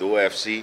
2 FC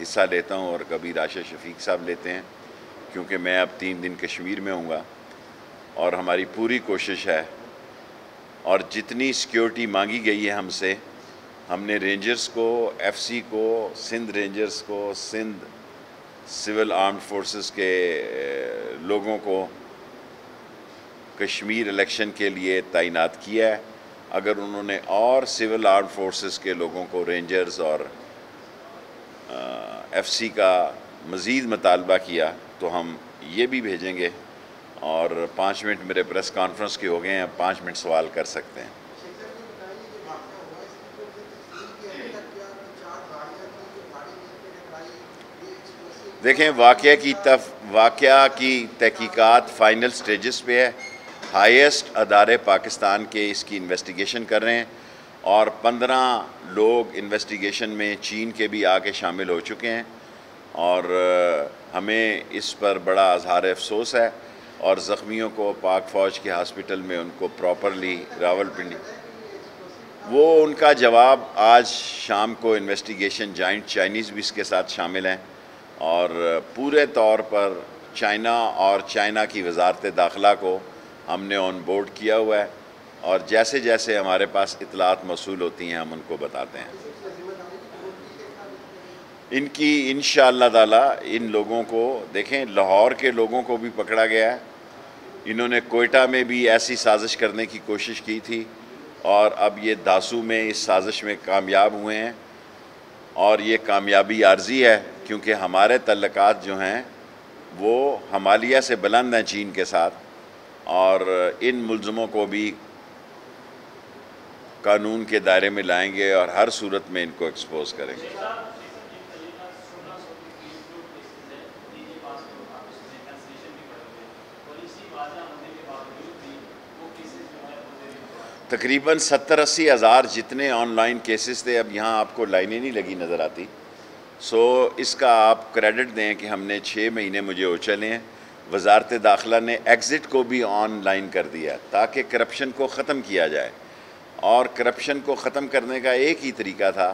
حصہ لیتا ہوں اور کبھی راشد شفیق صاحب لیتے ہیں، کیونکہ میں اب 3 دن کشمیر میں ہوں گا، اور ہماری پوری کوشش ہے، اور جتنی سیکیورٹی مانگی گئی ہے ہم سے، ہم نے رینجرز کو، ایف سی کو، سندھ رینجرز کو، سندھ سول آرمڈ فورسز کے لوگوں کو کشمیر الیکشن کے لیے تعینات کیا ہے۔ اگر انہوں نے اور سول آرمڈ فورسز کے لوگوں کو، رینجرز اور ایف سی کا مزید مطالبہ کیا تو ہم یہ بھی بھیجیں گے۔ اور 5 منٹ میرے پریس کانفرنس کے ہو گئے ہیں، 5 منٹ سوال کر سکتے ہیں۔ دیکھیں، واقعہ کی تحقیقات فائنل سٹیجز پہ ہے۔ ہائیسٹ ادارے پاکستان کے اس کی انویسٹیگیشن کر رہے ہیں، اور 15 لوگ انویسٹیگیشن میں چین کے بھی آ کے شامل ہو چکے ہیں، اور ہمیں اس پر بڑا اظہار افسوس ہے، اور زخمیوں کو پاک فوج کے ہاسپٹل میں ان کو پراپرلی راولپنڈی، وہ ان کا جواب آج شام کو انویسٹیگیشن جائنٹ چائنیز بھی اس کے ساتھ شامل ہیں، اور پورے طور پر چائنا اور چائنا کی وزارت داخلہ کو ہم نے آن بورڈ کیا ہوا ہے، اور جیسے جیسے ہمارے پاس اطلاعات موصول ہوتی ہیں ہم ان کو بتاتے ہیں۔ ان کی انشاءاللہ تعالی ان لوگوں کو، دیکھیں لاہور کے لوگوں کو بھی پکڑا گیا ہے، انہوں نے کوئٹہ میں بھی ایسی سازش کرنے کی کوشش کی تھی، اور اب یہ داسو میں اس سازش میں کامیاب ہوئے ہیں، اور یہ کامیابی عارضی ہے کیونکہ ہمارے تعلقات جو ہیں وہ ہمالیہ سے بلند ہیں چین کے ساتھ، اور ان ملزموں کو بھی قانون کے دائرے میں لائیں گے اور ہر صورت میں ان کو ایکسپوز کریں گے۔ تقریباً 70-80 ہزار جتنے آن لائن کیسز تھے، اب یہاں آپ کو لائنیں نہیں لگی نظر آتی، سو اس کا آپ کریڈٹ دیں کہ ہم نے 6 مہینے مجھے ہو چلے ہیں، وزارت داخلہ نے ایگزٹ کو بھی آن لائن کر دیا تاکہ کرپشن کو ختم کیا جائے، اور کرپشن کو ختم کرنے کا ایک ہی طریقہ تھا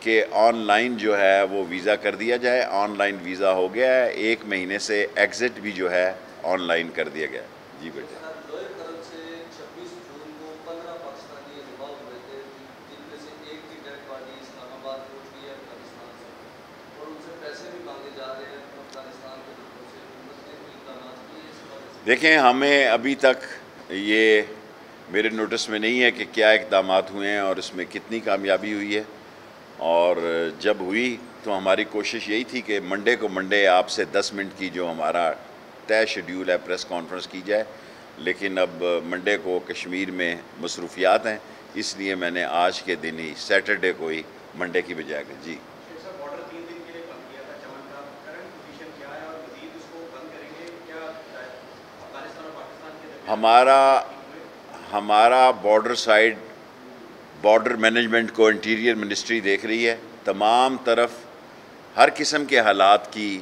کہ آن لائن جو ہے وہ ویزا کر دیا جائے۔ آن لائن ویزا ہو گیا ہے، 1 مہینے سے ایگزٹ بھی جو ہے آن لائن کر دیا گیا۔ جی بیٹے۔ دیکھیں، ہمیں ابھی تک یہ میرے نوٹس میں نہیں ہے کہ کیا اقدامات ہوئے ہیں اور اس میں کتنی کامیابی ہوئی ہے، اور جب ہوئی تو ہماری کوشش یہی تھی کہ منڈے آپ سے 10 منٹ کی جو ہمارا طے شیڈیول ہے پریس کانفرنس کی جائے، لیکن اب منڈے کو کشمیر میں مصروفیات ہیں، اس لیے میں نے آج کے دن ہی سیٹرڈے کو ہی منڈے کی بجائے گا۔ جی، ہمارا بارڈر مینجمنٹ کو انٹیریئر منسٹری دیکھ رہی ہے، تمام طرف ہر قسم کے حالات کی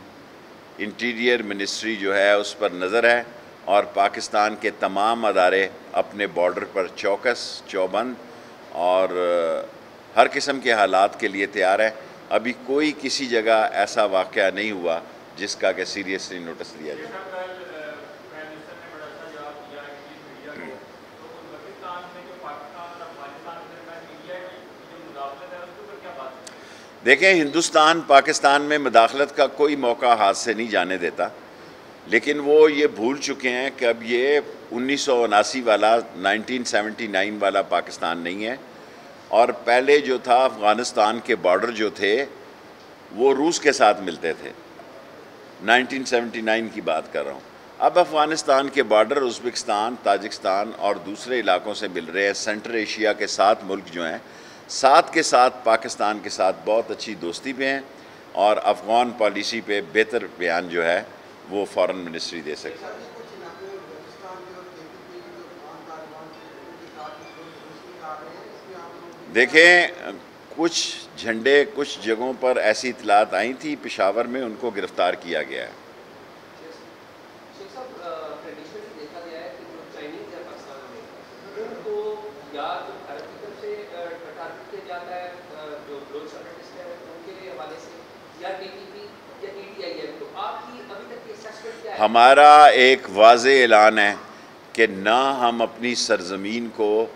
انٹیریئر منسٹری جو ہے اس پر نظر ہے، اور پاکستان کے تمام ادارے اپنے بارڈر پر چوبند اور ہر قسم کے حالات کے لیے تیار ہے۔ ابھی کوئی کسی جگہ ایسا واقعہ نہیں ہوا جس کا کہ سیریسلی نوٹس لیا جائے۔ دیکھیں، ہندوستان پاکستان میں مداخلت کا کوئی موقع ہاتھ سے نہیں جانے دیتا، لیکن وہ یہ بھول چکے ہیں کہ اب یہ 1979 والا 1979 والا پاکستان نہیں ہے، اور پہلے جو تھا افغانستان کے بارڈر جو تھے وہ روس کے ساتھ ملتے تھے، 1979 کی بات کر رہا ہوں۔ اب افغانستان کے بارڈر ازبکستان، تاجکستان اور دوسرے علاقوں سے مل رہے ہیں۔ سینٹرل ایشیا کے 7 ملک جو ہیں، 7 کے ساتھ پاکستان کے ساتھ بہت اچھی دوستی پہ ہیں، اور افغان پالیسی پہ بہتر بیان جو ہے وہ فارن منسٹری دے سکتی ہے۔ دیکھیں، کچھ جھنڈے کچھ جگہوں پر ایسی اطلاعات آئی تھی، پشاور میں ان کو گرفتار کیا گیا ہے۔ ہمارا ایک واضح اعلان ہے کہ نہ ہم اپنی سرزمین کو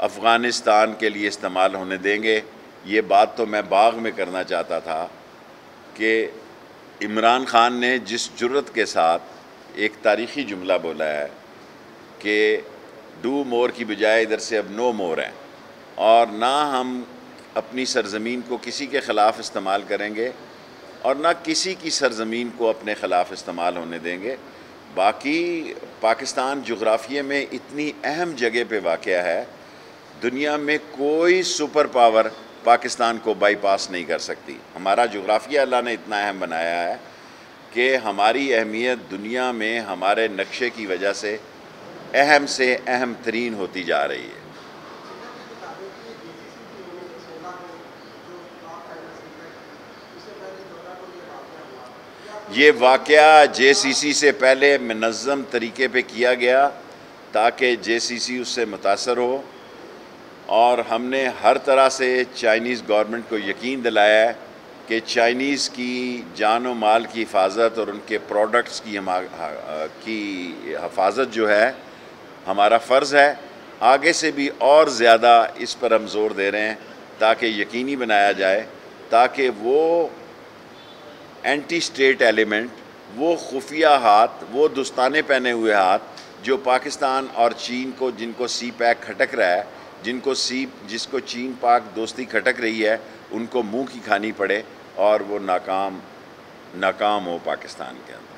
افغانستان کے لیے استعمال ہونے دیں گے. یہ بات تو میں باغ میں کرنا چاہتا تھا کہ عمران خان نے جس جرأت کے ساتھ ایک تاریخی جملہ بولا ہے کہ ڈو مور کی بجائے ادھر سے اب نو مور ہیں, اور نہ ہم اپنی سرزمین کو کسی کے خلاف استعمال کریں گے اور نہ کسی کی سرزمین کو اپنے خلاف استعمال ہونے دیں گے. باقی پاکستان جغرافیے میں اتنی اہم جگہ پہ واقع ہے, دنیا میں کوئی سپر پاور پاکستان کو بائی پاس نہیں کر سکتی. ہمارا جغرافیہ اللہ نے اتنا اہم بنایا ہے کہ ہماری اہمیت دنیا میں ہمارے نقشے کی وجہ سے اہم سے اہم ترین ہوتی جا رہی ہے. یہ واقعہ جے سی سی سے پہلے منظم طریقے پہ کیا گیا تاکہ جے سی سی اس سے متاثر ہو, اور ہم نے ہر طرح سے چائنیز گورنمنٹ کو یقین دلایا ہے کہ چائنیز کی جان و مال کی حفاظت اور ان کے پروڈکٹس کی حفاظت جو ہے ہمارا فرض ہے. آگے سے بھی اور زیادہ اس پر ہم زور دے رہے ہیں تاکہ یقینی بنایا جائے تاکہ وہ اینٹی اسٹیٹ ایلیمنٹ, وہ خفیہ ہاتھ, وہ دستانے پہنے ہوئے ہاتھ جو پاکستان اور چین کو, جن کو سی پیک کھٹک رہا ہے, جس کو چین پاک دوستی کھٹک رہی ہے, ان کو منہ کی کھانی پڑے اور وہ ناکام ہو پاکستان کے اندر.